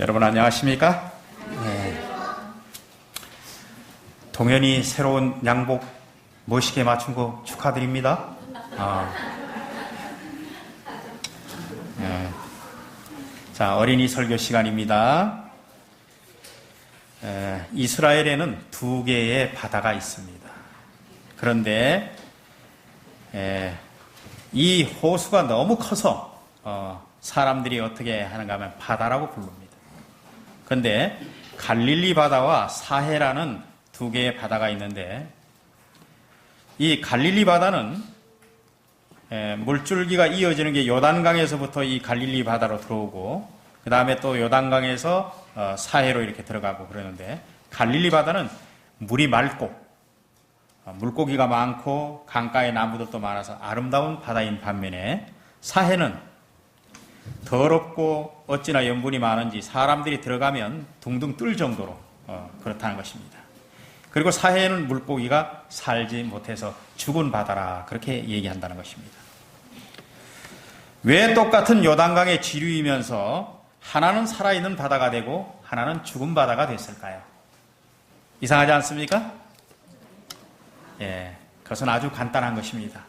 여러분 안녕하십니까? 동현이 새로운 양복 멋있게 맞춘 거 축하드립니다. 자, 어린이 설교 시간입니다. 이스라엘에는 두 개의 바다가 있습니다. 그런데 이 호수가 너무 커서 사람들이 어떻게 하는가 하면 바다라고 부릅니다. 그런데 갈릴리 바다와 사해라는 두 개의 바다가 있는데, 이 갈릴리 바다는 물줄기가 이어지는 게 요단강에서부터 이 갈릴리 바다로 들어오고, 그 다음에 또 요단강에서 사해로 이렇게 들어가고 그러는데, 갈릴리 바다는 물이 맑고 물고기가 많고 강가에 나무들도 많아서 아름다운 바다인 반면에, 사해는 더럽고 어찌나 염분이 많은지 사람들이 들어가면 둥둥 뜰 정도로 그렇다는 것입니다. 그리고 사해에는 물고기가 살지 못해서 죽은 바다라, 그렇게 얘기한다는 것입니다. 왜 똑같은 요단강의 지류이면서 하나는 살아있는 바다가 되고 하나는 죽은 바다가 됐을까요? 이상하지 않습니까? 그것은 아주 간단한 것입니다.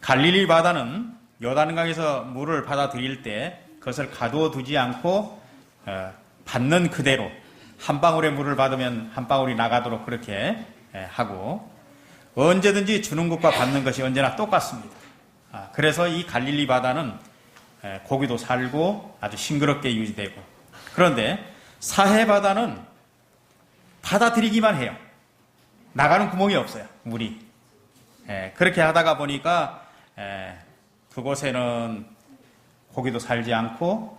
갈릴리 바다는 요단강에서 물을 받아들일 때 그것을 가두어 두지 않고 받는 그대로 한 방울의 물을 받으면 한 방울이 나가도록 그렇게 하고, 언제든지 주는 것과 받는 것이 언제나 똑같습니다. 그래서 이 갈릴리 바다는 고기도 살고 아주 싱그럽게 유지되고, 그런데 사해 바다는 받아들이기만 해요. 나가는 구멍이 없어요, 물이. 그렇게 하다가 보니까 그곳에는 고기도 살지 않고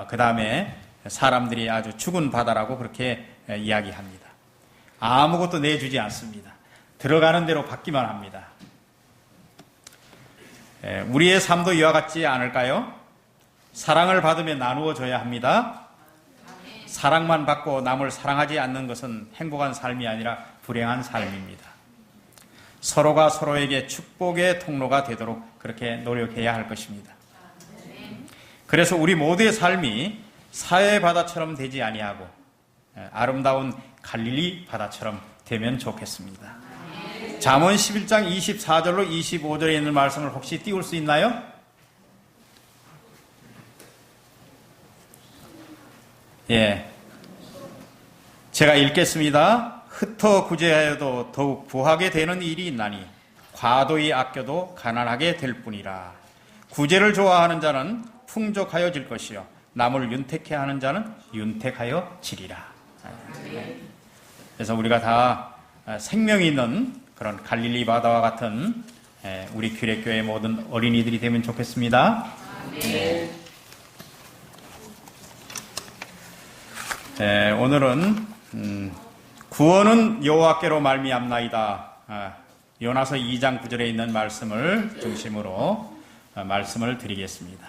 그 다음에 사람들이 아주 죽은 바다라고 그렇게 이야기합니다. 아무것도 내주지 않습니다. 들어가는 대로 받기만 합니다. 우리의 삶도 이와 같지 않을까요? 사랑을 받으면 나누어 줘야 합니다. 사랑만 받고 남을 사랑하지 않는 것은 행복한 삶이 아니라 불행한 삶입니다. 서로가 서로에게 축복의 통로가 되도록 그렇게 노력해야 할 것입니다. 그래서 우리 모두의 삶이 사해 바다처럼 되지 아니하고 아름다운 갈릴리 바다처럼 되면 좋겠습니다. 잠언 11장 24절로 25절에 있는 말씀을 혹시 띄울 수 있나요? 제가 읽겠습니다. 흩어 구제하여도 더욱 부하게 되는 일이 있나니 과도히 아껴도 가난하게 될 뿐이라. 구제를 좋아하는 자는 풍족하여질 것이요 남을 윤택해 하는 자는 윤택하여지리라. 그래서 우리가 다 생명이 있는 그런 갈릴리 바다와 같은 우리 규례교회 모든 어린이들이 되면 좋겠습니다. 오늘은 구원은 여호와께로 말미암나이다, 요나서 2장 9절에 있는 말씀을 중심으로 말씀을 드리겠습니다.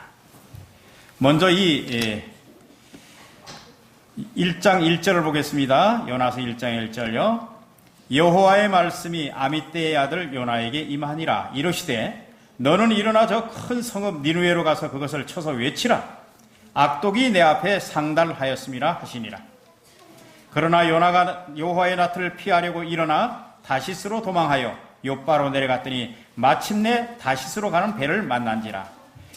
먼저 이 1장 1절을 보겠습니다. 요나서 1장 1절요. 여호와의 말씀이 아미떼의 아들 요나에게 임하니라. 이르시되 너는 일어나 저 큰 성읍 니느웨로 가서 그것을 쳐서 외치라. 악독이 내 앞에 상달하였음이라 하시니라. 그러나 요나가 여호와의 낯을 피하려고 일어나 다시스로 도망하여 욥바로 내려갔더니 마침내 다시스로 가는 배를 만난지라.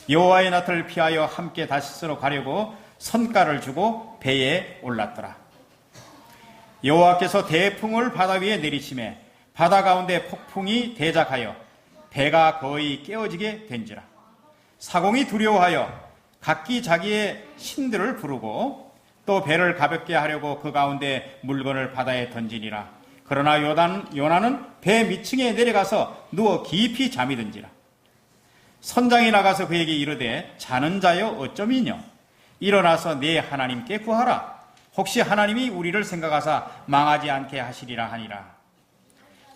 여호와의 낯을 피하여 함께 다시스로 가려고 선가를 주고 배에 올랐더라. 여호와께서 대풍을 바다 위에 내리시매 바다 가운데 폭풍이 대작하여 배가 거의 깨어지게 된지라. 사공이 두려워하여 각기 자기의 신들을 부르고 또 배를 가볍게 하려고 그 가운데 물건을 바다에 던지니라. 그러나 요나는 배 밑층에 내려가서 누워 깊이 잠이 든지라. 선장이 나가서 그에게 이르되 자는 자여 어쩌미뇨? 일어나서 내 하나님께 구하라. 혹시 하나님이 우리를 생각하사 망하지 않게 하시리라 하니라.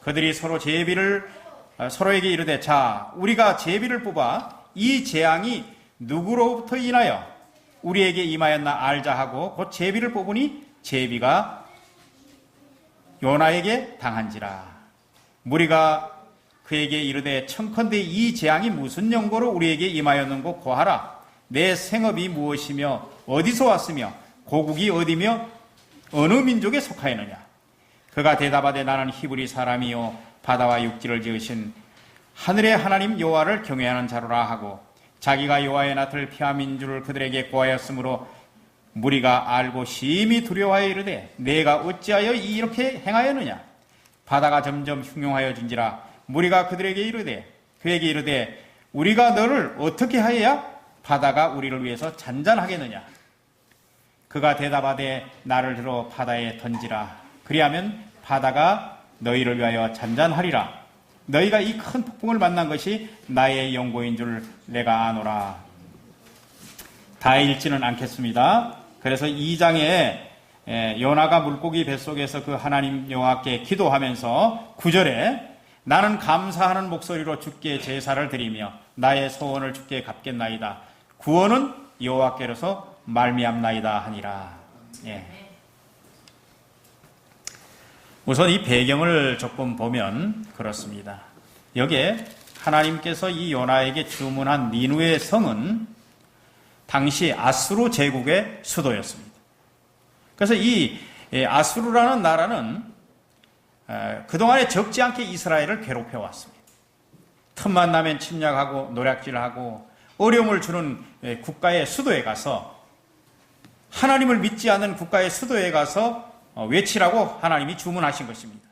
그들이 서로에게 이르되 자 우리가 제비를 뽑아 이 재앙이 누구로부터 인하여 우리에게 임하였나 알자 하고 곧 제비를 뽑으니 제비가 요나에게 당한지라. 무리가 그에게 이르되 청컨대 이 재앙이 무슨 연고로 우리에게 임하였는고 고하라. 내 생업이 무엇이며 어디서 왔으며 고국이 어디며 어느 민족에 속하였느냐? 그가 대답하되 나는 히브리 사람이요 바다와 육지를 지으신 하늘의 하나님 여호와를 경외하는 자로라 하고 자기가 여호와의 낯을 피함인 줄을 그들에게 고하였으므로 무리가 알고 심히 두려워하여 이르되 내가 어찌하여 이렇게 행하였느냐? 바다가 점점 흉흉하여진지라 무리가 그들에게 이르되 그에게 이르되 우리가 너를 어떻게 하여야 바다가 우리를 위해서 잔잔하겠느냐? 그가 대답하되 나를 들어 바다에 던지라. 그리하면 바다가 너희를 위하여 잔잔하리라. 너희가 이 큰 폭풍을 만난 것이 나의 연고인 줄 내가 아노라. 다 읽지는 않겠습니다. 그래서 2장에 요나가 물고기 뱃속에서 그 하나님 여호와께 기도하면서 9절에 나는 감사하는 목소리로 주께 제사를 드리며 나의 소원을 주께 갚겠나이다. 구원은 여호와께로서 말미암나이다 하니라. 예. 우선 이 배경을 조금 보면 그렇습니다. 여기에 하나님께서 이 요나에게 주문한 니누의 성은 당시 아수르 제국의 수도였습니다. 그래서 이 아수르라는 나라는 그동안에 적지 않게 이스라엘을 괴롭혀왔습니다. 틈만 나면 침략하고 노략질하고 어려움을 주는 국가의 수도에 가서 하나님을 믿지 않는 국가의 수도에 가서 외치라고 하나님이 주문하신 것입니다.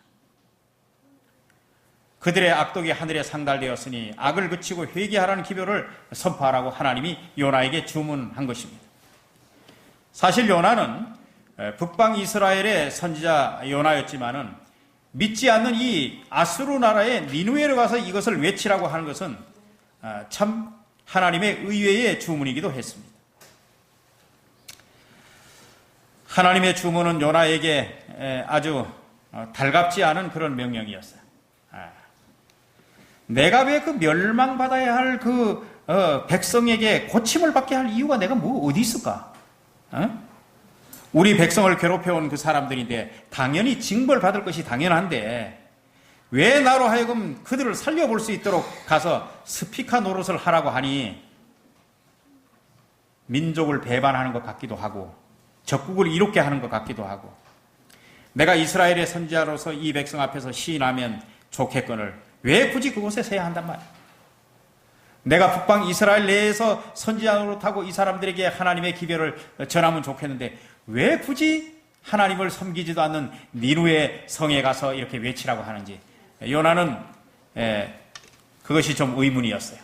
그들의 악독이 하늘에 상달되었으니 악을 그치고 회개하라는 기별을 선포하라고 하나님이 요나에게 주문한 것입니다. 사실 요나는 북방 이스라엘의 선지자 요나였지만은 믿지 않는 이 아수르 나라의 니누에로 가서 이것을 외치라고 하는 것은 참 하나님의 의외의 주문이기도 했습니다. 하나님의 주문은 요나에게 아주 달갑지 않은 그런 명령이었어요. 내가 왜 그 멸망받아야 할 그 백성에게 고침을 받게 할 이유가 내가 뭐 어디 있을까? 우리 백성을 괴롭혀온 그 사람들인데 당연히 징벌받을 것이 당연한데 왜 나로 하여금 그들을 살려볼 수 있도록 가서 스피카 노릇을 하라고 하니 민족을 배반하는 것 같기도 하고 적국을 이롭게 하는 것 같기도 하고 내가 이스라엘의 선지자로서 이 백성 앞에서 시인하면 좋겠거늘 왜 굳이 그곳에 서야 한단 말이야. 내가 북방 이스라엘 내에서 선지자 노릇하고 이 사람들에게 하나님의 기별을 전하면 좋겠는데 왜 굳이 하나님을 섬기지도 않는 니누의 성에 가서 이렇게 외치라고 하는지 요나는 그것이 좀 의문이었어요.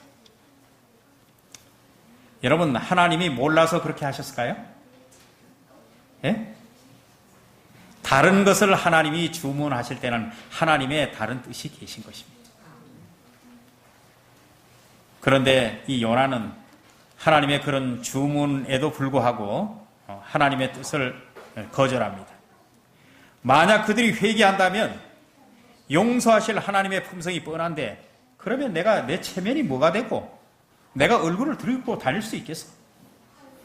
여러분 하나님이 몰라서 그렇게 하셨을까요? 예? 다른 것을 하나님이 주문하실 때는 하나님의 다른 뜻이 계신 것입니다. 그런데 이 요나는 하나님의 그런 주문에도 불구하고 하나님의 뜻을 거절합니다. 만약 그들이 회개한다면 용서하실 하나님의 품성이 뻔한데 그러면 내가 내 체면이 뭐가 되고 내가 얼굴을 들고 다닐 수 있겠어?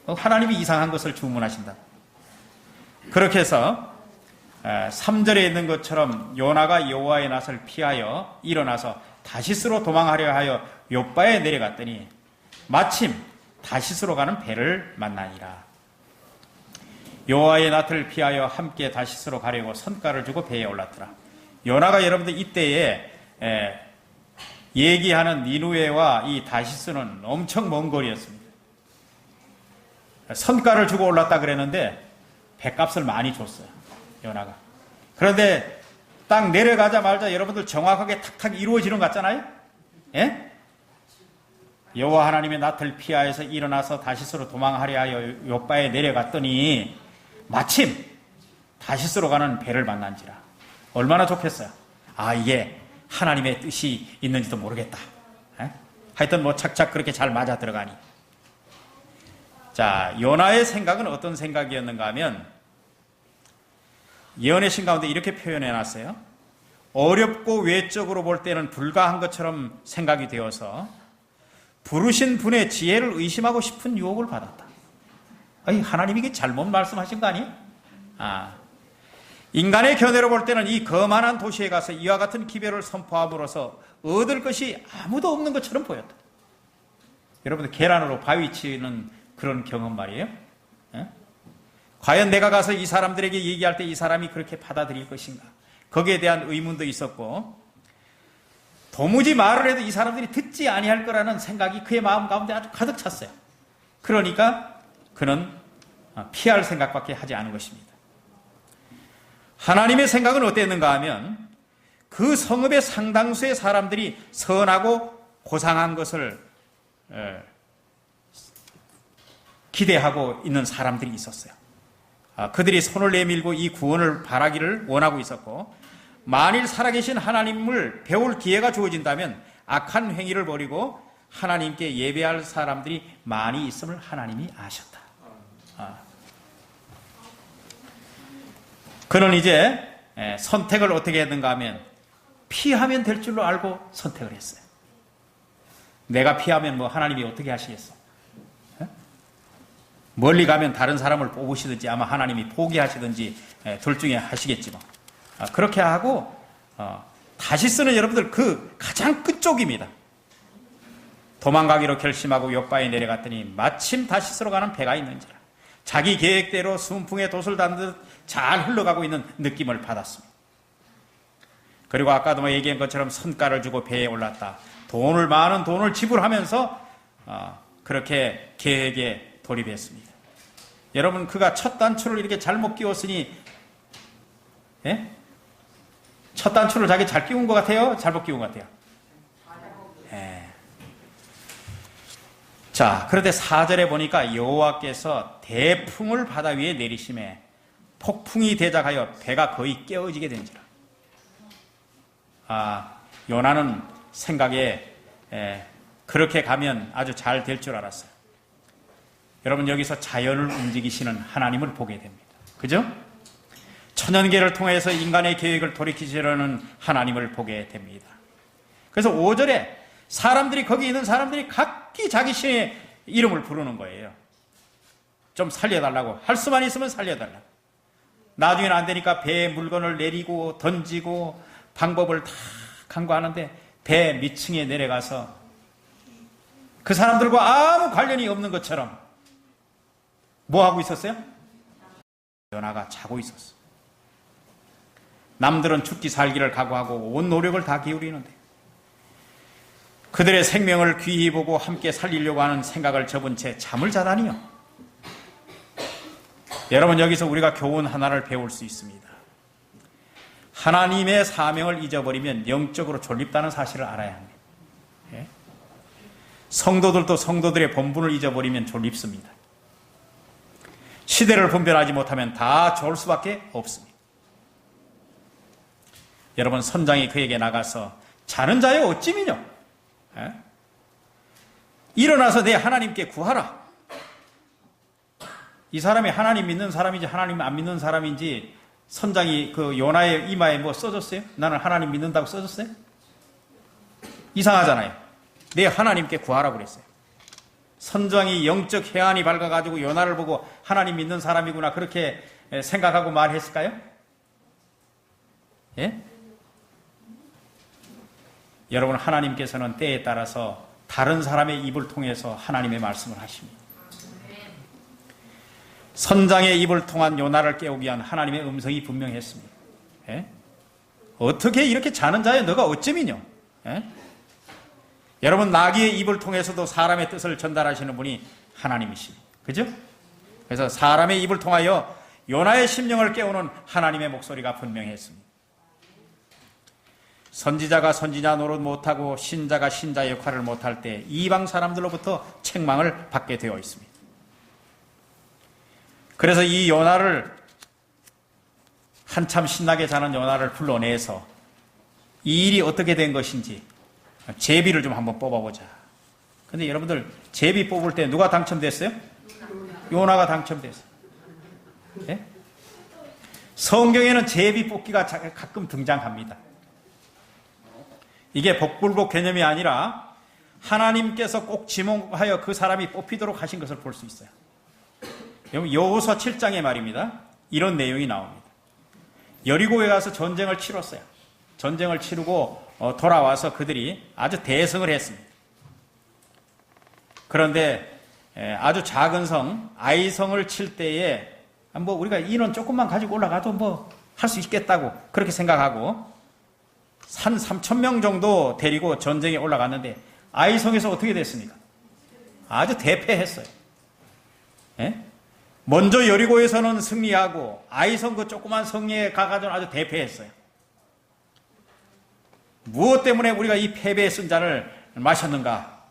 하나님이 이상한 것을 주문하신다. 그렇게 해서 3절에 있는 것처럼 요나가 여호와의 낯을 피하여 일어나서 다시스로 도망하려 하여 욥바에 내려갔더니 마침 다시스로 가는 배를 만나니라. 여호와의 낯을 피하여 함께 다시스로 가려고 선가를 주고 배에 올랐더라. 요나가 여러분들 이때에 얘기하는 니누에와 이 다시스는 엄청 먼 거리였습니다. 선가를 주고 올랐다 그랬는데 배값을 많이 줬어요. 요나가. 그런데 딱 내려가자마자 여러분들 정확하게 탁탁 이루어지는 것 같잖아요? 예? 여호와 하나님의 낯을 피하여서 일어나서 다시스로 도망하려 하여 욥바에 내려갔더니 마침 다시스로 가는 배를 만난지라. 얼마나 좋겠어요. 아 이게 하나님의 뜻이 있는지도 모르겠다. 예? 하여튼 뭐 착착 그렇게 잘 맞아 들어가니. 자, 요나의 생각은 어떤 생각이었는가 하면 예언의 신 가운데 이렇게 표현해 놨어요. 어렵고 외적으로 볼 때는 불가한 것처럼 생각이 되어서 부르신 분의 지혜를 의심하고 싶은 유혹을 받았다. 아니, 하나님이 이게 잘못 말씀하신 거 아니에요? 인간의 견해로 볼 때는 이 거만한 도시에 가서 이와 같은 기별을 선포함으로써 얻을 것이 아무도 없는 것처럼 보였다. 여러분들 계란으로 바위 치는 그런 경험 말이에요. 예? 과연 내가 가서 이 사람들에게 얘기할 때 이 사람이 그렇게 받아들일 것인가? 거기에 대한 의문도 있었고, 도무지 말을 해도 이 사람들이 듣지 아니할 거라는 생각이 그의 마음 가운데 아주 가득 찼어요. 그러니까 그는 피할 생각밖에 하지 않은 것입니다. 하나님의 생각은 어땠는가 하면 그 성읍의 상당수의 사람들이 선하고 고상한 것을 기대하고 있는 사람들이 있었어요. 그들이 손을 내밀고 이 구원을 바라기를 원하고 있었고, 만일 살아계신 하나님을 배울 기회가 주어진다면 악한 행위를 버리고 하나님께 예배할 사람들이 많이 있음을 하나님이 아셨다. 그는 이제 선택을 어떻게 했는가 하면 피하면 될 줄로 알고 선택을 했어요. 내가 피하면 뭐 하나님이 어떻게 하시겠어? 멀리 가면 다른 사람을 뽑으시든지 아마 하나님이 포기하시든지 둘 중에 하시겠지 뭐. 그렇게 하고 다시 쓰는 여러분들 그 가장 끝쪽입니다. 도망가기로 결심하고 욥바에 내려갔더니 마침 다시스로 가는 배가 있는지라. 자기 계획대로 순풍에 돛을 단듯 잘 흘러가고 있는 느낌을 받았습니다. 그리고 아까도 뭐 얘기한 것처럼 선가를 주고 배에 올랐다. 많은 돈을 지불하면서 그렇게 계획에 돌입했습니다. 여러분, 그가 첫 단추를 이렇게 잘못 끼웠으니, 예? 첫 단추를 자기 잘 끼운 것 같아요? 잘못 끼운 것 같아요? 예. 자, 그런데 4절에 보니까 여호와께서 대풍을 바다 위에 내리심에 폭풍이 대작하여 배가 거의 깨어지게 된지라. 요나는 생각에 그렇게 가면 아주 잘 될 줄 알았어요. 여러분, 여기서 자연을 움직이시는 하나님을 보게 됩니다. 그죠? 천연계를 통해서 인간의 계획을 돌이키시려는 하나님을 보게 됩니다. 그래서 5절에 사람들이, 거기 있는 사람들이 각기 자기 신의 이름을 부르는 거예요. 좀 살려달라고. 할 수만 있으면 살려달라고. 나중에는 안 되니까 배에 물건을 내리고 던지고 방법을 다 강구하는데 배 밑층에 내려가서 그 사람들과 아무 관련이 없는 것처럼 뭐 하고 있었어요? 요나가 자고 있었어. 남들은 죽기 살기를 각오하고 온 노력을 다 기울이는데 그들의 생명을 귀히 보고 함께 살리려고 하는 생각을 접은 채 잠을 자다니요. 여러분, 여기서 우리가 교훈 하나를 배울 수 있습니다. 하나님의 사명을 잊어버리면 영적으로 졸립다는 사실을 알아야 합니다. 예? 성도들도 성도들의 본분을 잊어버리면 졸립습니다. 시대를 분별하지 못하면 다 좋을 수밖에 없습니다. 여러분, 선장이 그에게 나가서 자는 자여 어찌미뇨? 예? 일어나서 내 하나님께 구하라. 이 사람이 하나님 믿는 사람인지 하나님 안 믿는 사람인지 선장이 그 요나의 이마에 뭐 써줬어요? 나는 하나님 믿는다고 써줬어요? 이상하잖아요. 내 하나님께 구하라고 그랬어요. 선장이 영적 해안이 밝아가지고 요나를 보고 하나님 믿는 사람이구나 그렇게 생각하고 말했을까요? 예? 여러분, 하나님께서는 때에 따라서 다른 사람의 입을 통해서 하나님의 말씀을 하십니다. 선장의 입을 통한 요나를 깨우기 위한 하나님의 음성이 분명했습니다. 예? 어떻게 이렇게 자는 자여 너가 어쩌미뇨? 예? 여러분, 나귀의 입을 통해서도 사람의 뜻을 전달하시는 분이 하나님이십니다. 그죠? 그래서 사람의 입을 통하여 요나의 심령을 깨우는 하나님의 목소리가 분명했습니다. 선지자가 선지자 노릇 못하고 신자가 신자 역할을 못할 때 이방 사람들로부터 책망을 받게 되어 있습니다. 그래서 이 요나를, 한참 신나게 자는 요나를 불러내서 이 일이 어떻게 된 것인지 제비를 좀 한번 뽑아보자. 근데 여러분들, 제비 뽑을 때 누가 당첨됐어요? 요나가 당첨됐어요. 네? 성경에는 제비 뽑기가 가끔 등장합니다. 이게 복불복 개념이 아니라 하나님께서 꼭 지목하여 그 사람이 뽑히도록 하신 것을 볼 수 있어요. 여호수아 7장의 말입니다. 이런 내용이 나옵니다. 여리고에 가서 전쟁을 치렀어요. 전쟁을 치르고 돌아와서 그들이 아주 대승을 했습니다. 그런데 아주 작은 성 아이성을 칠 때에 뭐 우리가 인원 조금만 가지고 올라가도 뭐 할 수 있겠다고 그렇게 생각하고 한 3,000명 정도 데리고 전쟁에 올라갔는데 아이성에서 어떻게 됐습니까? 아주 대패했어요. 예? 먼저 여리고에서는 승리하고 아이성 그 조그만 성리에 가가지고 아주 대패했어요. 무엇 때문에 우리가 이 패배의 쓴잔을 마셨는가?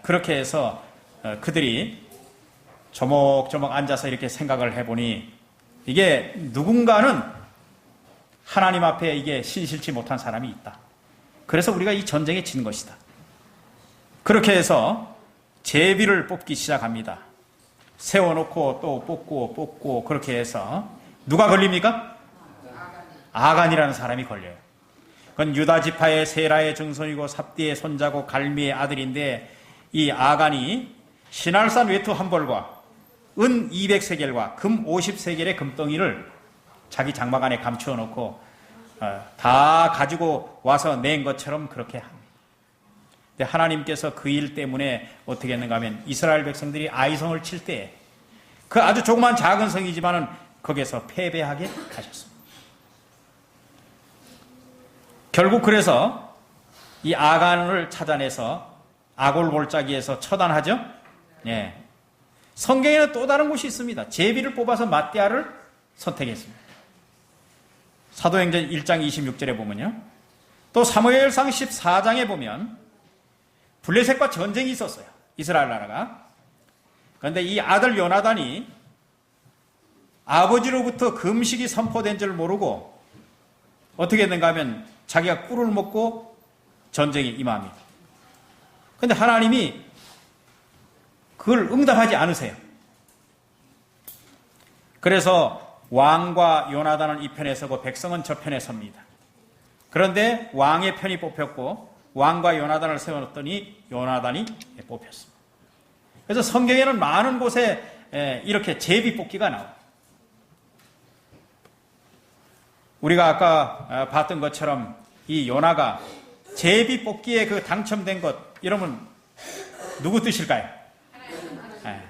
그렇게 해서 그들이 조목조목 앉아서 이렇게 생각을 해보니 이게 누군가는 하나님 앞에 이게 신실치 못한 사람이 있다. 그래서 우리가 이 전쟁에 진 것이다. 그렇게 해서 제비를 뽑기 시작합니다. 세워놓고 또 뽑고 그렇게 해서 누가 걸립니까? 아간이라는 사람이 걸려요. 그건 유다 지파의 세라의 증손이고 삽디의 손자고 갈미의 아들인데 이 아간이 시날산 외투 한 벌과 은 200세겔과 금 50세겔의 금덩이를 자기 장막 안에 감추어 놓고 다 가지고 와서 낸 것처럼 그렇게 합니다. 근데 하나님께서 그 일 때문에 어떻게 했는가 하면 이스라엘 백성들이 아이성을 칠 때 그 아주 조그만 작은 성이지만은 거기에서 패배하게 하셨습니다. 결국 그래서 이 아간을 찾아내서 아골 골짜기에서 처단하죠. 예. 성경에는 또 다른 곳이 있습니다. 제비를 뽑아서 mat대아를 선택했습니다. 사도행전 1장 26절에 보면요. 또 사무엘상 14장에 보면 블레셋과 전쟁이 있었어요. 이스라엘 나라가. 그런데 이 아들 요나단이 아버지로부터 금식이 선포된 줄 모르고 어떻게 했는가 하면 자기가 꿀을 먹고 전쟁에 임합니다. 그런데 하나님이 그걸 응답하지 않으세요. 그래서 왕과 요나단은 이 편에 서고 백성은 저 편에 섭니다. 그런데 왕의 편이 뽑혔고 왕과 요나단을 세워놓더니 요나단이 뽑혔습니다. 그래서 성경에는 많은 곳에 이렇게 제비 뽑기가 나와요. 우리가 아까 봤던 것처럼 이 요나가 제비 뽑기에 그 당첨된 것 이러면 누구 뜻일까요?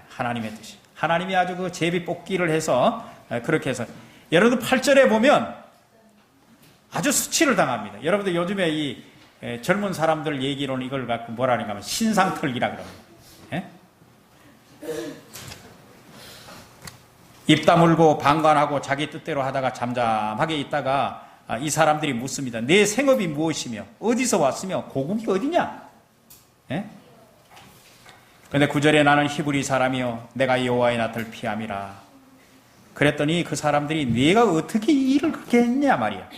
하나님의 뜻이. 하나님이 아주 그 제비 뽑기를 해서 그렇게 해서 여러분들 8절에 보면 아주 수치를 당합니다. 여러분들 요즘에 이 젊은 사람들 얘기로는 이걸 갖고 뭐라 하는가 하면 신상털기라 그럽니다. 예? 입 다물고 방관하고 자기 뜻대로 하다가 잠잠하게 있다가 이 사람들이 묻습니다. 내 생업이 무엇이며 어디서 왔으며 고국이 어디냐? 예? 근데 9절에 나는 히브리 사람이요 내가 여호와의 낯을 피함이라. 그랬더니 그 사람들이 네가 어떻게 이 일을 그렇게 했냐 말이야.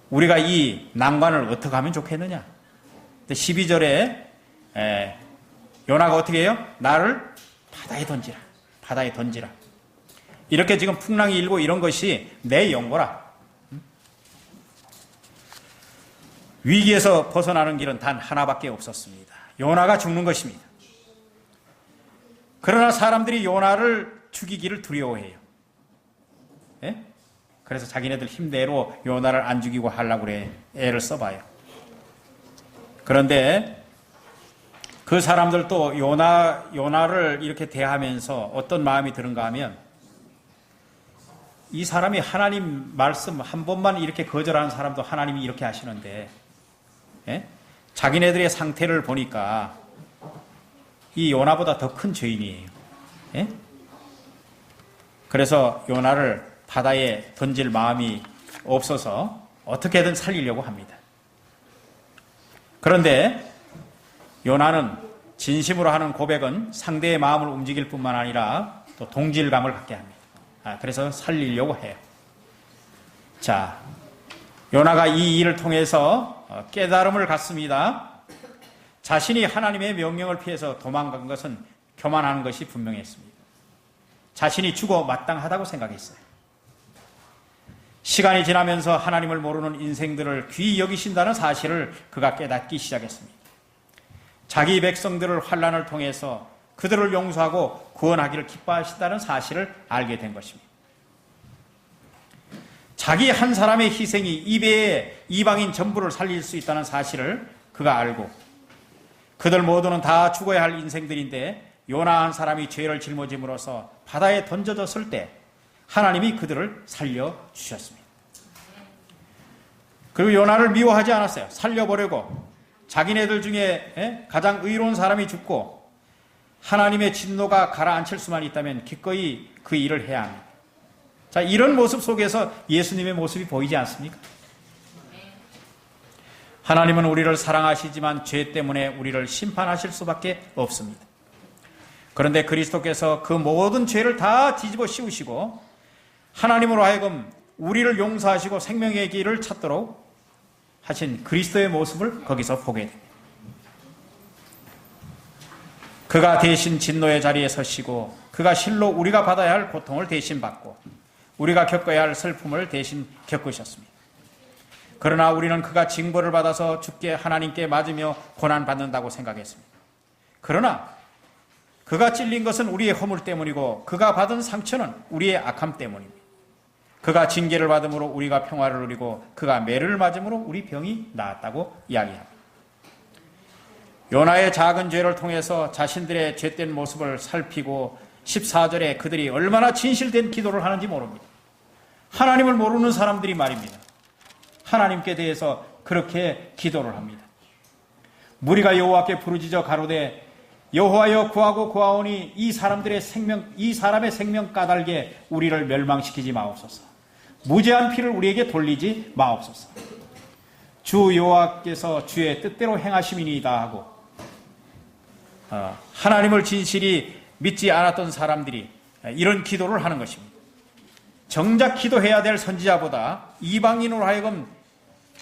우리가 이 난관을 어떻게 하면 좋겠느냐. 12절에 요나가 어떻게 해요? 나를 바다에 던지라. 바다에 던지라. 이렇게 지금 풍랑이 일고 이런 것이 내 영고라. 위기에서 벗어나는 길은 단 하나밖에 없었습니다. 요나가 죽는 것입니다. 그러나 사람들이 요나를 죽이기를 두려워해요. 예? 그래서 자기네들 힘대로 요나를 안 죽이고 하려고 그래. 애를 써봐요. 그런데 그 사람들도 요나를 이렇게 대하면서 어떤 마음이 드는가 하면 이 사람이 하나님 말씀 한 번만 이렇게 거절하는 사람도 하나님이 이렇게 하시는데 예? 자기네들의 상태를 보니까 이 요나보다 더 큰 죄인이에요. 예? 그래서 요나를 바다에 던질 마음이 없어서 어떻게든 살리려고 합니다. 그런데 요나는 진심으로 하는 고백은 상대의 마음을 움직일 뿐만 아니라 또 동질감을 갖게 합니다. 그래서 살리려고 해요. 자, 요나가 이 일을 통해서 깨달음을 갖습니다. 자신이 하나님의 명령을 피해서 도망간 것은 교만한 것이 분명했습니다. 자신이 죽어 마땅하다고 생각했어요. 시간이 지나면서 하나님을 모르는 인생들을 귀히 여기신다는 사실을 그가 깨닫기 시작했습니다. 자기 백성들을 환난을 통해서 그들을 용서하고 구원하기를 기뻐하신다는 사실을 알게 된 것입니다. 자기 한 사람의 희생이 이배의 이방인 전부를 살릴 수 있다는 사실을 그가 알고 그들 모두는 다 죽어야 할 인생들인데 요나 한 사람이 죄를 짊어짐으로써 바다에 던져졌을 때 하나님이 그들을 살려주셨습니다. 그리고 요나를 미워하지 않았어요. 살려보려고 자기네들 중에 가장 의로운 사람이 죽고 하나님의 진노가 가라앉힐 수만 있다면 기꺼이 그 일을 해야 합니다. 자, 이런 모습 속에서 예수님의 모습이 보이지 않습니까? 하나님은 우리를 사랑하시지만 죄 때문에 우리를 심판하실 수밖에 없습니다. 그런데 그리스도께서 그 모든 죄를 다 뒤집어 씌우시고 하나님으로 하여금 우리를 용서하시고 생명의 길을 찾도록 하신 그리스도의 모습을 거기서 보게 됩니다. 그가 대신 진노의 자리에 서시고 그가 실로 우리가 받아야 할 고통을 대신 받고 우리가 겪어야 할 슬픔을 대신 겪으셨습니다. 그러나 우리는 그가 징벌을 받아서 죽게 하나님께 맞으며 고난받는다고 생각했습니다. 그러나 그가 찔린 것은 우리의 허물 때문이고 그가 받은 상처는 우리의 악함 때문입니다. 그가 징계를 받음으로 우리가 평화를 누리고 그가 매를 맞음으로 우리 병이 나았다고 이야기합니다. 요나의 작은 죄를 통해서 자신들의 죄된 모습을 살피고 14절에 그들이 얼마나 진실된 기도를 하는지 모릅니다. 하나님을 모르는 사람들이 말입니다. 하나님께 대해서 그렇게 기도를 합니다. 무리가 여호와께 부르짖어 가로되 여호와여 구하고 구하오니 이 사람의 생명 까닭에 우리를 멸망시키지 마옵소서. 무죄한 피를 우리에게 돌리지 마옵소서. 주 여호와께서 주의 뜻대로 행하심이니이다 하고 하나님을 진실이 믿지 않았던 사람들이 이런 기도를 하는 것입니다. 정작 기도해야 될 선지자보다 이방인으로 하여금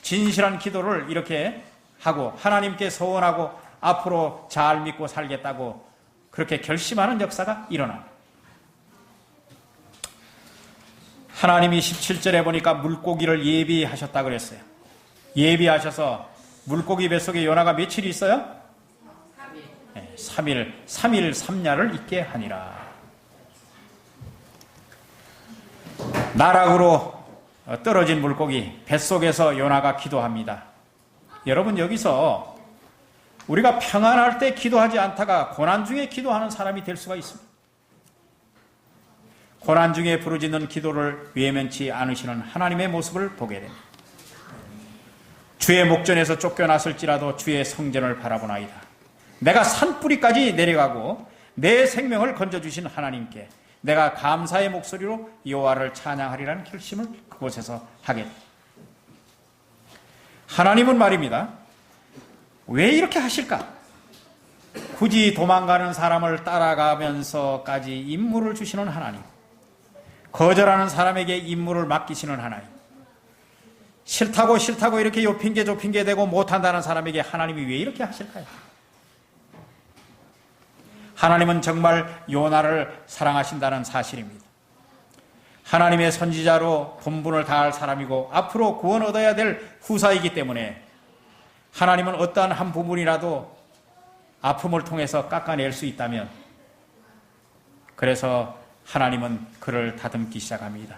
진실한 기도를 이렇게 하고 하나님께 서원하고 앞으로 잘 믿고 살겠다고 그렇게 결심하는 역사가 일어납니다. 하나님이 17절에 보니까 물고기를 예비하셨다 그랬어요. 예비하셔서 물고기 뱃속에 요나가 며칠이 있어요? 3일 3야를 있게 하니라. 나락으로 떨어진 물고기 뱃속에서 요나가 기도합니다. 여러분, 여기서 우리가 평안할 때 기도하지 않다가 고난 중에 기도하는 사람이 될 수가 있습니다. 고난 중에 부르짖는 기도를 외면치 않으시는 하나님의 모습을 보게 됩니다. 주의 목전에서 쫓겨났을지라도 주의 성전을 바라보나이다. 내가 산뿌리까지 내려가고 내 생명을 건져주신 하나님께 내가 감사의 목소리로 여호와를 찬양하리라는 결심을 그곳에서 하게 됩니다. 하나님은 말입니다. 왜 이렇게 하실까? 굳이 도망가는 사람을 따라가면서까지 임무를 주시는 하나님, 거절하는 사람에게 임무를 맡기시는 하나님, 싫다고 이렇게 요 핑계 저 핑계 대고 못한다는 사람에게 하나님이 왜 이렇게 하실까요? 하나님은 정말 요나를 사랑하신다는 사실입니다. 하나님의 선지자로 본분을 다할 사람이고 앞으로 구원 얻어야 될 후사이기 때문에 하나님은 어떠한 한 부분이라도 아픔을 통해서 깎아낼 수 있다면, 그래서 하나님은 그를 다듬기 시작합니다.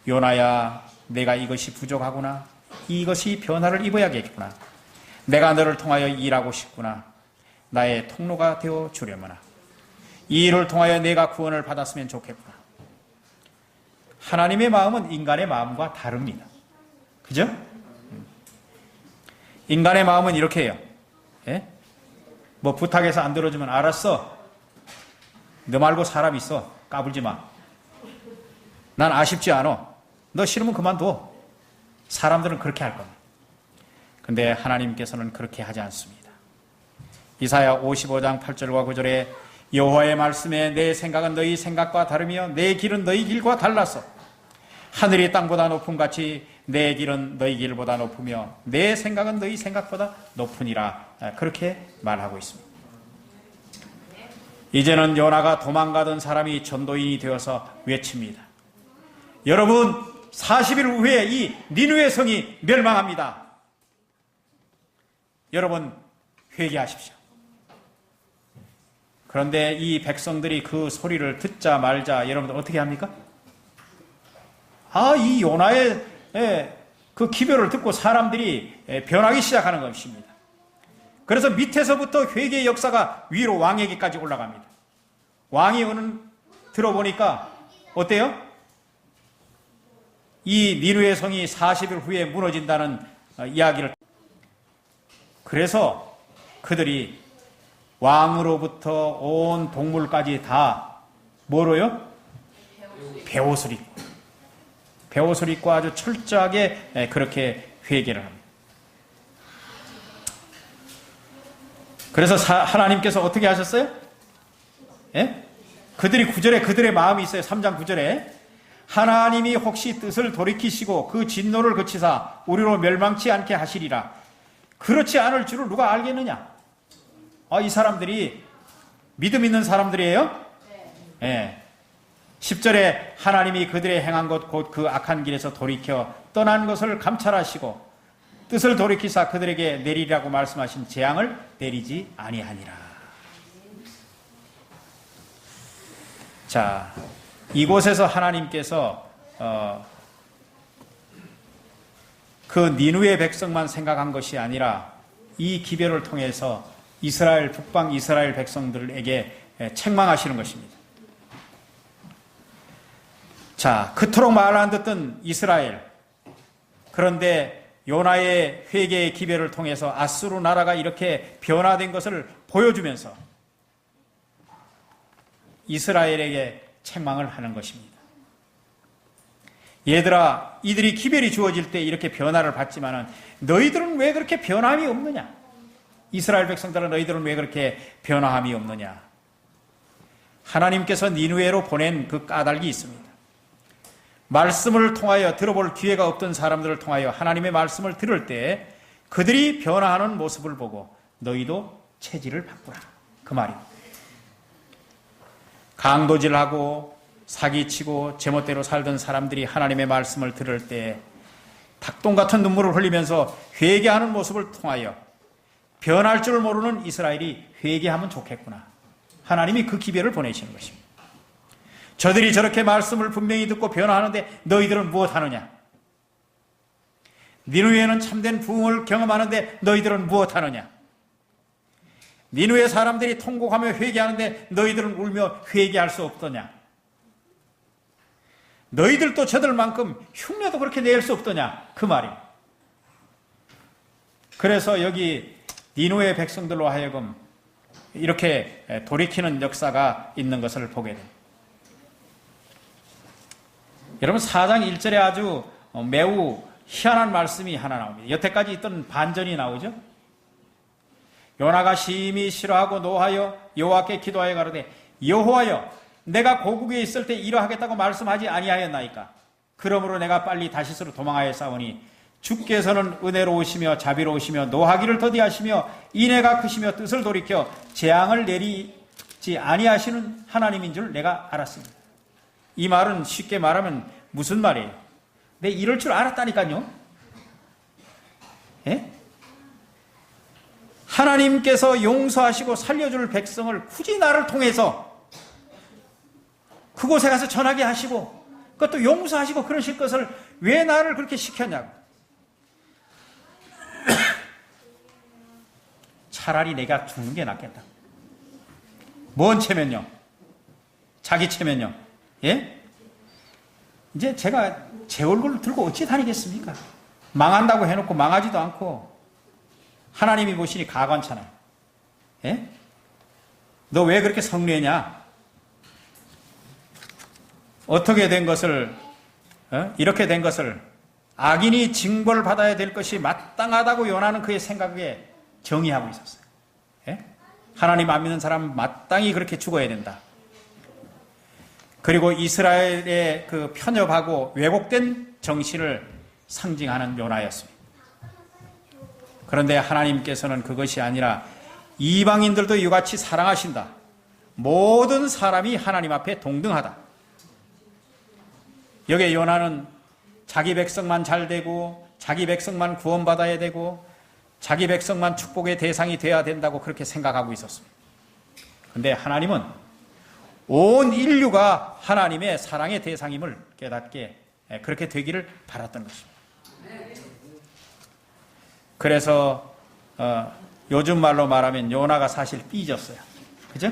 요나야, 내가 이것이 부족하구나. 이것이 변화를 입어야겠구나. 내가 너를 통하여 일하고 싶구나. 나의 통로가 되어 주려무나. 이 일을 통하여 내가 구원을 받았으면 좋겠구나. 하나님의 마음은 인간의 마음과 다릅니다. 그죠? 인간의 마음은 이렇게 해요. 예? 뭐 부탁해서 안 들어주면 알았어. 너 말고 사람 있어. 까불지 마. 난 아쉽지 않아. 너 싫으면 그만둬. 사람들은 그렇게 할 겁니다. 근데 하나님께서는 그렇게 하지 않습니다. 이사야 55장 8절과 9절에 여호와의 말씀에 내 생각은 너희 생각과 다르며 내 길은 너희 길과 달라서 하늘이 땅보다 높음 같이 내 길은 너희 길보다 높으며 내 생각은 너희 생각보다 높으니라. 그렇게 말하고 있습니다. 이제는 요나가 도망가던 사람이 전도인이 되어서 외칩니다. 여러분, 40일 후에 이 니느웨 성이 멸망합니다. 여러분, 회개하십시오. 그런데 이 백성들이 그 소리를 듣자 말자 여러분들 어떻게 합니까? 이 요나의 그 기별을 듣고 사람들이 변하기 시작하는 것입니다. 그래서 밑에서부터 회개의 역사가 위로 왕에게까지 올라갑니다. 왕이 어느 들어보니까 어때요? 이 니느웨 성이 40일 후에 무너진다는 이야기를. 그래서 그들이 왕으로부터 온 동물까지 다 뭐로요? 베옷을 입고, 베옷을 입고 아주 철저하게 그렇게 회개를 합니다. 그래서 하나님께서 어떻게 하셨어요? 예? 그들이 9절에 그들의 마음이 있어요. 3장 9절에 하나님이 혹시 뜻을 돌이키시고 그 진노를 그치사 우리로 멸망치 않게 하시리라. 그렇지 않을 줄을 누가 알겠느냐? 이 사람들이 믿음 있는 사람들이에요? 예. 10절에 하나님이 그들의 행한 것 곧 그 악한 길에서 돌이켜 떠난 것을 감찰하시고 뜻을 돌이키사 그들에게 내리라고 말씀하신 재앙을 내리지 아니하니라. 자, 이곳에서 하나님께서 그 니느웨 백성만 생각한 것이 아니라 이 기별을 통해서 이스라엘 북방 이스라엘 백성들에게 책망하시는 것입니다. 자, 그토록 말 안 듣던 이스라엘, 그런데 요나의 회개의 기별을 통해서 아수르 나라가 이렇게 변화된 것을 보여주면서 이스라엘에게 책망을 하는 것입니다. 얘들아, 이들이 기별이 주어질 때 이렇게 변화를 받지만은 너희들은 왜 그렇게 변함이 없느냐? 이스라엘 백성들은 너희들은 왜 그렇게 변화함이 없느냐? 하나님께서 니느웨로 보낸 그 까닭이 있습니다. 말씀을 통하여 들어볼 기회가 없던 사람들을 통하여 하나님의 말씀을 들을 때 그들이 변화하는 모습을 보고 너희도 체질을 바꾸라. 그 말입니다. 강도질하고 사기치고 제멋대로 살던 사람들이 하나님의 말씀을 들을 때 닭똥 같은 눈물을 흘리면서 회개하는 모습을 통하여 변할 줄 모르는 이스라엘이 회개하면 좋겠구나. 하나님이 그 기별을 보내시는 것입니다. 저들이 저렇게 말씀을 분명히 듣고 변화하는데 너희들은 무엇하느냐? 니느웨는 참된 부흥을 경험하는데 너희들은 무엇하느냐? 니느웨 사람들이 통곡하며 회개하는데 너희들은 울며 회개할 수 없더냐? 너희들도 저들만큼 흉내도 그렇게 낼 수 없더냐? 그 말입니다. 그래서 여기 니느웨 백성들로 하여금 이렇게 돌이키는 역사가 있는 것을 보게 됩니다. 여러분 4장 1절에 아주 매우 희한한 말씀이 하나 나옵니다. 여태까지 있던 반전이 나오죠. 요나가 심히 싫어하고 노하여 여호와께 기도하여 가로되 여호와여 내가 고국에 있을 때 이러하겠다고 말씀하지 아니하였나이까. 그러므로 내가 빨리 다시스로 도망하여 싸우니 주께서는 은혜로우시며 자비로우시며 노하기를 더디하시며 인애가 크시며 뜻을 돌이켜 재앙을 내리지 아니하시는 하나님인 줄 내가 알았습니다. 이 말은 쉽게 말하면 무슨 말이에요? 내 이럴 줄 알았다니까요. 예? 하나님께서 용서하시고 살려줄 백성을 굳이 나를 통해서 그곳에 가서 전하게 하시고 그것도 용서하시고 그러실 것을 왜 나를 그렇게 시켰냐고. 차라리 내가 죽는 게 낫겠다. 뭔 체면요? 자기 체면요? 예? 이제 제가 제 얼굴을 들고 어찌 다니겠습니까? 망한다고 해놓고 망하지도 않고 하나님이 보시니 가관찮아요. 예? 너 왜 그렇게 성례냐? 어떻게 된 것을 이렇게 된 것을 악인이 징벌 받아야 될 것이 마땅하다고 요나는 그의 생각에 정의하고 있었어요. 예? 하나님 안 믿는 사람은 마땅히 그렇게 죽어야 된다. 그리고 이스라엘의 그 편협하고 왜곡된 정신을 상징하는 요나였습니다. 그런데 하나님께서는 그것이 아니라 이방인들도 이같이 사랑하신다. 모든 사람이 하나님 앞에 동등하다. 여기에 요나는 자기 백성만 잘 되고 자기 백성만 구원받아야 되고 자기 백성만 축복의 대상이 되어야 된다고 그렇게 생각하고 있었습니다. 그런데 하나님은 온 인류가 하나님의 사랑의 대상임을 깨닫게 그렇게 되기를 바랐던 것입니다. 그래서 요즘 말로 말하면 요나가 사실 삐졌어요. 그죠?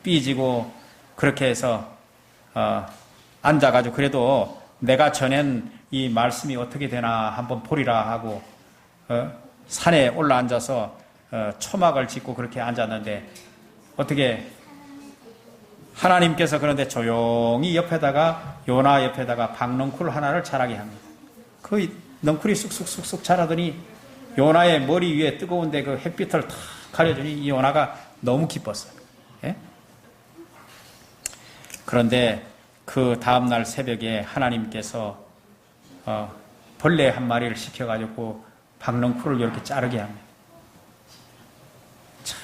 삐지고 그렇게 해서 앉아가지고 그래도 내가 전엔 이 말씀이 어떻게 되나 한번 보리라 하고 산에 올라앉아서 초막을 짓고 그렇게 앉았는데 어떻게 하나님께서 그런데 조용히 옆에다가 요나 옆에다가 박넝쿨 하나를 자라게 합니다. 그 넝쿨이 쑥쑥쑥쑥 자라더니 요나의 머리 위에 뜨거운데 그 햇빛을 탁 가려주니 이 요나가 너무 기뻤어요. 예? 그런데 그 다음날 새벽에 하나님께서 벌레 한 마리를 시켜가지고 박넝쿨을 이렇게 자르게 합니다. 참,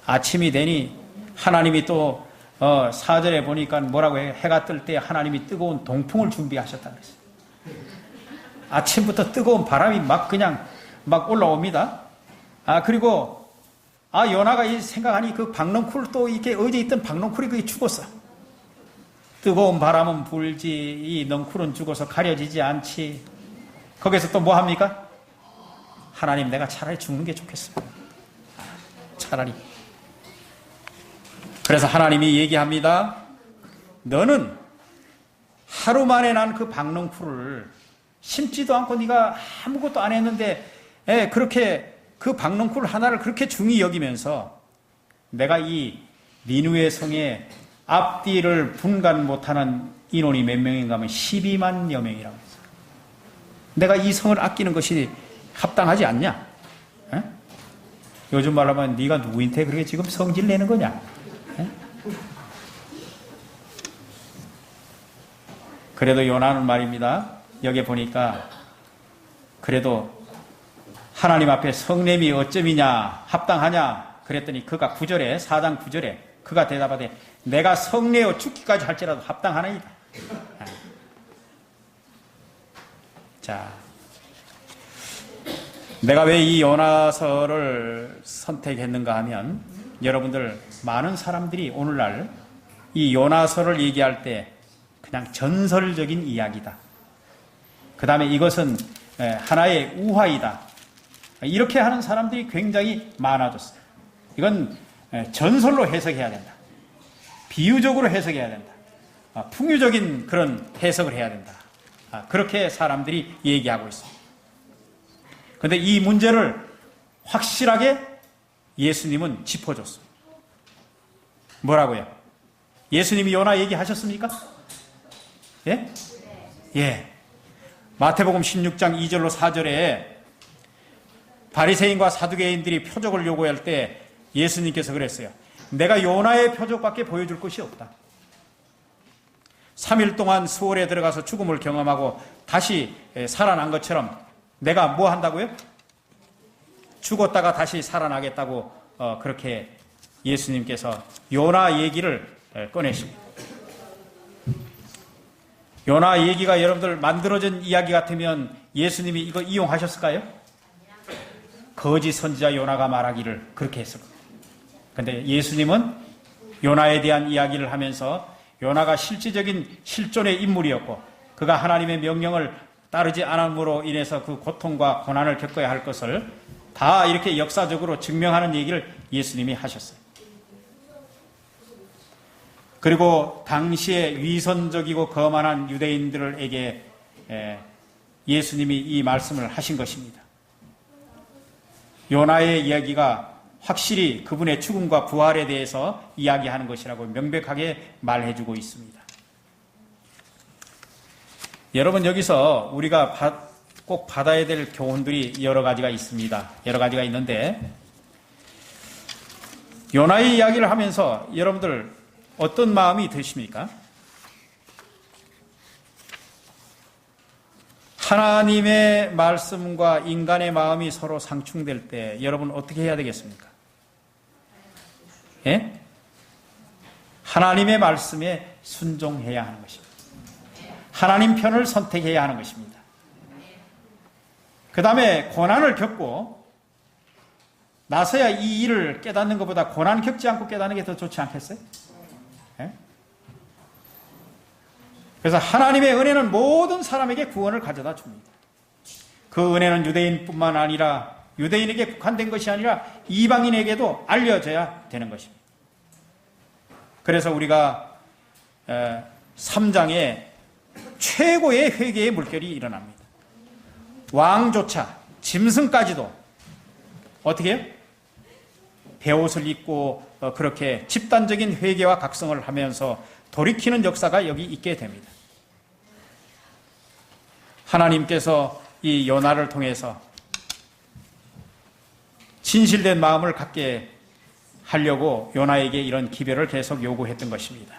아침이 되니 하나님이 또 4절에 보니까 뭐라고 해요? 해가 뜰 때 하나님이 뜨거운 동풍을 준비하셨다고 그랬어요. 아침부터 뜨거운 바람이 그냥 올라옵니다. 그리고 요나가 생각하니 그 박넝쿨 또 이렇게 어제 있던 박넝쿨이 그게 죽었어. 뜨거운 바람은 불지 이 넝쿨은 죽어서 가려지지 않지. 거기서 또 뭐 합니까? 하나님, 내가 차라리 죽는 게 좋겠습니다. 차라리. 그래서 하나님이 얘기합니다. 너는 하루 만에 난 그 박넝쿨을 심지도 않고 네가 아무것도 안 했는데 그렇게 그 박넝쿨 하나를 그렇게 중히 여기면서 내가 이 니느웨 성에 앞뒤를 분간 못하는 인원이 몇 명인가 하면 12만여 명이라고 했어요. 내가 이 성을 아끼는 것이 합당하지 않냐? 에? 요즘 말로 하면 네가 누구인데 그렇게 지금 성질 내는 거냐? 에? 그래도 요나는 말입니다. 여기 보니까 그래도 하나님 앞에 성냄이 어쩌미냐 합당하냐 그랬더니 그가 9절에 4장 9절에 그가 대답하되 내가 성내어 죽기까지 할지라도 합당하나이다. 자, 내가 왜 이 요나서를 선택했는가 하면 여러분들 많은 사람들이 오늘날 이 요나서를 얘기할 때 그냥 전설적인 이야기다. 그 다음에 이것은 하나의 우화이다. 이렇게 하는 사람들이 굉장히 많아졌어요. 이건 전설로 해석해야 된다. 비유적으로 해석해야 된다. 풍유적인 그런 해석을 해야 된다. 그렇게 사람들이 얘기하고 있습니다. 그런데 이 문제를 확실하게 예수님은 짚어줬습니다. 뭐라고요? 예수님이 요나 얘기하셨습니까? 예? 예. 마태복음 16장 2절로 4절에 바리새인과 사두개인들이 표적을 요구할 때 예수님께서 그랬어요. 내가 요나의 표적밖에 보여줄 것이 없다. 3일 동안 수월에 들어가서 죽음을 경험하고 다시 살아난 것처럼 내가 뭐 한다고요? 죽었다가 다시 살아나겠다고 그렇게 예수님께서 요나 얘기를 꺼내십니다. 요나 얘기가 여러분들 만들어진 이야기 같으면 예수님이 이거 이용하셨을까요? 거짓 선지자 요나가 말하기를 그렇게 했을 겁니다. 그런데 예수님은 요나에 대한 이야기를 하면서 요나가 실질적인 실존의 인물이었고 그가 하나님의 명령을 따르지 않음으로 인해서 그 고통과 고난을 겪어야 할 것을 다 이렇게 역사적으로 증명하는 얘기를 예수님이 하셨어요. 그리고 당시에 위선적이고 거만한 유대인들에게 예수님이 이 말씀을 하신 것입니다. 요나의 이야기가 확실히 그분의 죽음과 부활에 대해서 이야기하는 것이라고 명백하게 말해주고 있습니다. 여러분, 여기서 우리가 꼭 받아야 될 교훈들이 여러 가지가 있습니다. 여러 가지가 있는데 요나의 이야기를 하면서 여러분들 어떤 마음이 드십니까? 하나님의 말씀과 인간의 마음이 서로 상충될 때 여러분 어떻게 해야 되겠습니까? 예? 하나님의 말씀에 순종해야 하는 것입니다. 하나님 편을 선택해야 하는 것입니다. 그 다음에 고난을 겪고 나서야 이 일을 깨닫는 것보다 고난 겪지 않고 깨닫는 게 더 좋지 않겠어요? 예? 그래서 하나님의 은혜는 모든 사람에게 구원을 가져다 줍니다. 그 은혜는 유대인뿐만 아니라 유대인에게 국한된 것이 아니라 이방인에게도 알려져야 되는 것입니다. 그래서 우리가 3장에 최고의 회개의 물결이 일어납니다. 왕조차 짐승까지도 어떻게 해요? 베옷을 입고 그렇게 집단적인 회개와 각성을 하면서 돌이키는 역사가 여기 있게 됩니다. 하나님께서 이 요나를 통해서 진실된 마음을 갖게 하려고 요나에게 이런 기별을 계속 요구했던 것입니다.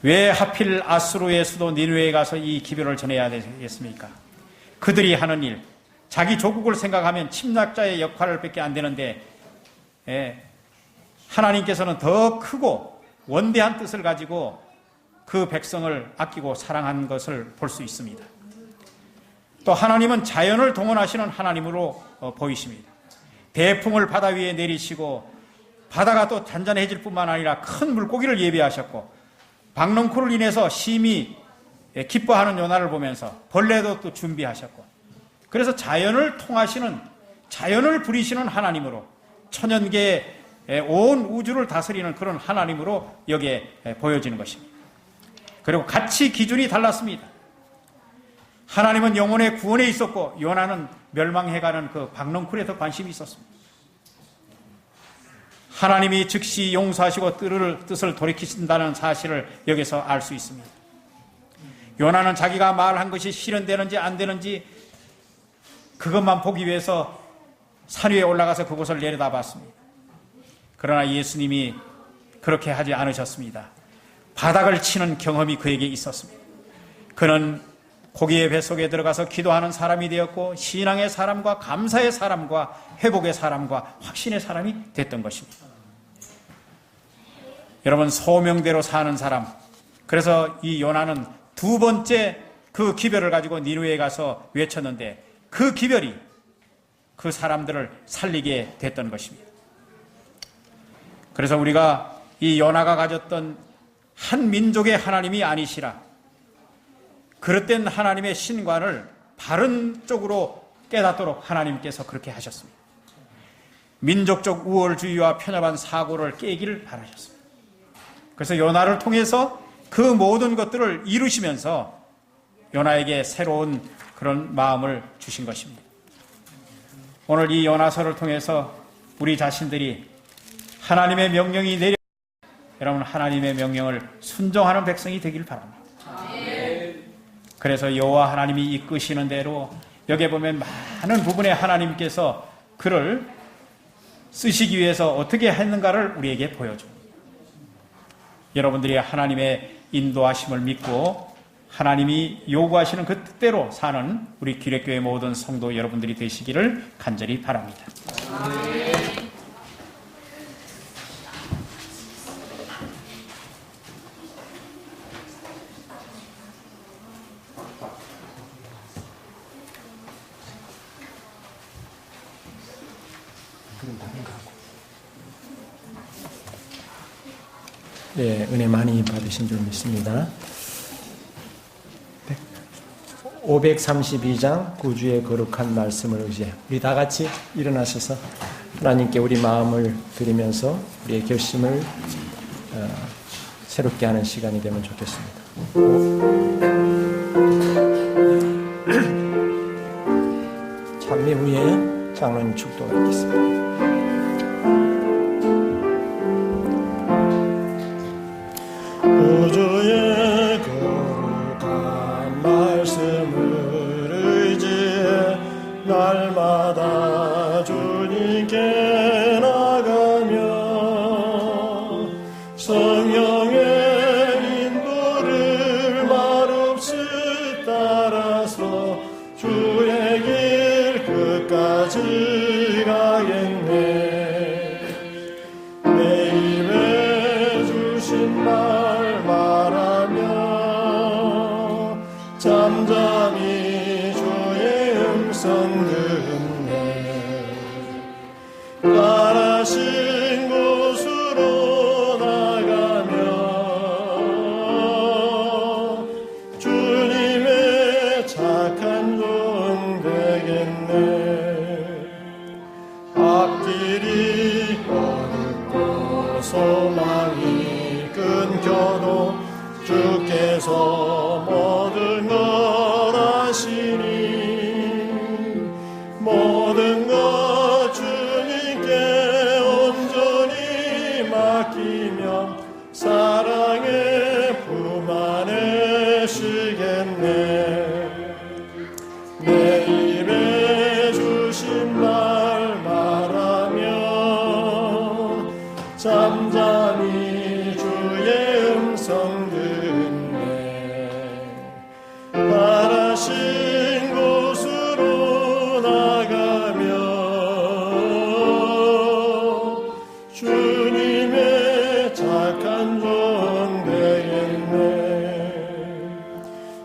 왜 하필 아수르의 수도 니느웨에 가서 이 기별을 전해야 되겠습니까? 그들이 하는 일, 자기 조국을 생각하면 침략자의 역할을 밖에 안 되는데 하나님께서는 더 크고 원대한 뜻을 가지고 그 백성을 아끼고 사랑한 것을 볼 수 있습니다. 또 하나님은 자연을 동원하시는 하나님으로 보이십니다. 대풍을 바다 위에 내리시고 바다가 또 잔잔해질 뿐만 아니라 큰 물고기를 예비하셨고 박넝쿨을 인해서 심히 기뻐하는 요나를 보면서 벌레도 또 준비하셨고 그래서 자연을 통하시는 자연을 부리시는 하나님으로 천연계의 온 우주를 다스리는 그런 하나님으로 여기에 보여지는 것입니다. 그리고 가치 기준이 달랐습니다. 하나님은 영혼의 구원에 있었고 요나는 멸망해가는 그 박넝쿨에 더 관심이 있었습니다. 하나님이 즉시 용서하시고 뜻을 돌이키신다는 사실을 여기서 알 수 있습니다. 요나는 자기가 말한 것이 실현되는지 안 되는지 그것만 보기 위해서 산 위에 올라가서 그곳을 내려다봤습니다. 그러나 예수님이 그렇게 하지 않으셨습니다. 바닥을 치는 경험이 그에게 있었습니다. 그는 고기의 뱃속에 들어가서 기도하는 사람이 되었고 신앙의 사람과 감사의 사람과 회복의 사람과 확신의 사람이 됐던 것입니다. 여러분, 소명대로 사는 사람, 그래서 이 요나는 두 번째 그 기별을 가지고 니느웨에 가서 외쳤는데 그 기별이 그 사람들을 살리게 됐던 것입니다. 그래서 우리가 이 요나가 가졌던 한 민족의 하나님이 아니시라 그릇된 하나님의 신관을 바른 쪽으로 깨닫도록 하나님께서 그렇게 하셨습니다. 민족적 우월주의와 편협한 사고를 깨기를 바라셨습니다. 그래서 요나를 통해서 그 모든 것들을 이루시면서 요나에게 새로운 그런 마음을 주신 것입니다. 오늘 이 요나서를 통해서 우리 자신들이 하나님의 명령이 내려 여러분 하나님의 명령을 순종하는 백성이 되길 바랍니다. 그래서 여호와 하나님이 이끄시는 대로 여기에 보면 많은 부분에 하나님께서 그를 쓰시기 위해서 어떻게 했는가를 우리에게 보여줍니다. 여러분들이 하나님의 인도하심을 믿고 하나님이 요구하시는 그 뜻대로 사는 우리 기력교회 모든 성도 여러분들이 되시기를 간절히 바랍니다. 네, 은혜 많이 받으신 줄 믿습니다. 532장 구주의 거룩한 말씀을 의지해 우리 다 같이 일어나셔서 하나님께 우리 마음을 드리면서 우리의 결심을 새롭게 하는 시간이 되면 좋겠습니다. 찬미 후에 장로님 축도가 있겠습니다. 구주의 거룩한 말씀을 의지해 날마다 주님께 나가며 성령의 인도를 말없이 따라서 주의 길 끝까지 가겠네. 내 입에 주신 말 말하며 잠잠히 주의 음성 듣네. 가라신 곳으로 나가며 주님의 착한 종 되겠네. 앞길이 어둡고 소망이 끊겨도 주께서 모든 걸 아시니 모든 것 주님께 온전히 맡기며 사랑의 품 안에 쉬겠네. 내 입에 주신 말 말하며 잠잠히 주의 음성 듣네. 바라신 곳으로 나가며 주님의 착한 종 되겠네.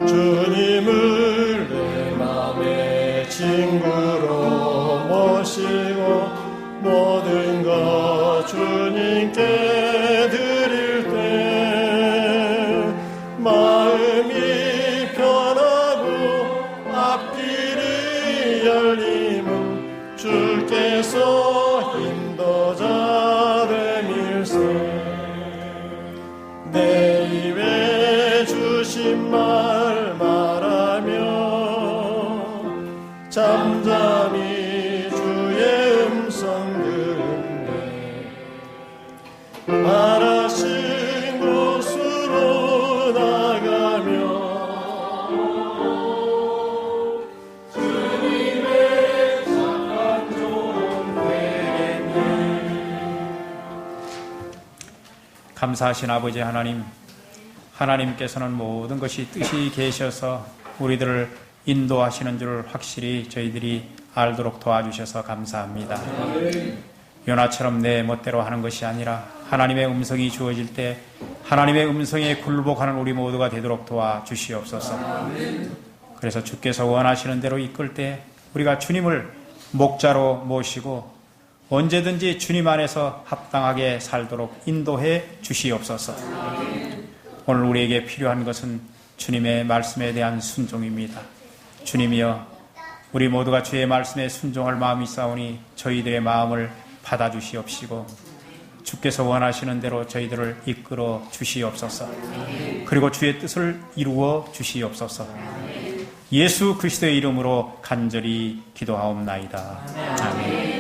주님을 내 맘의 친구로 모시고 모든 것 주님께 드릴 때 마음이 편하고 앞길이 열림은 주께서 인도자 됨일세. 내 입에 주신 말 말하며 잠잠히 주의 음성 듣네. 바라신 곳으로 나가며 주님의 착한 종 되겠네. 감사하신 아버지 하나님, 하나님께서는 모든 것이 뜻이 계셔서 우리들을 인도하시는 줄 확실히 저희들이 알도록 도와주셔서 감사합니다. 요나처럼 내 멋대로 하는 것이 아니라 하나님의 음성이 주어질 때 하나님의 음성에 굴복하는 우리 모두가 되도록 도와주시옵소서. 그래서 주께서 원하시는 대로 이끌 때 우리가 주님을 목자로 모시고 언제든지 주님 안에서 합당하게 살도록 인도해 주시옵소서. 오늘 우리에게 필요한 것은 주님의 말씀에 대한 순종입니다. 주님이여, 우리 모두가 주의 말씀에 순종할 마음이 있사오니 저희들의 마음을 받아주시옵시고 주께서 원하시는 대로 저희들을 이끌어 주시옵소서. 그리고 주의 뜻을 이루어 주시옵소서. 예수 그리스도의 이름으로 간절히 기도하옵나이다. 아멘.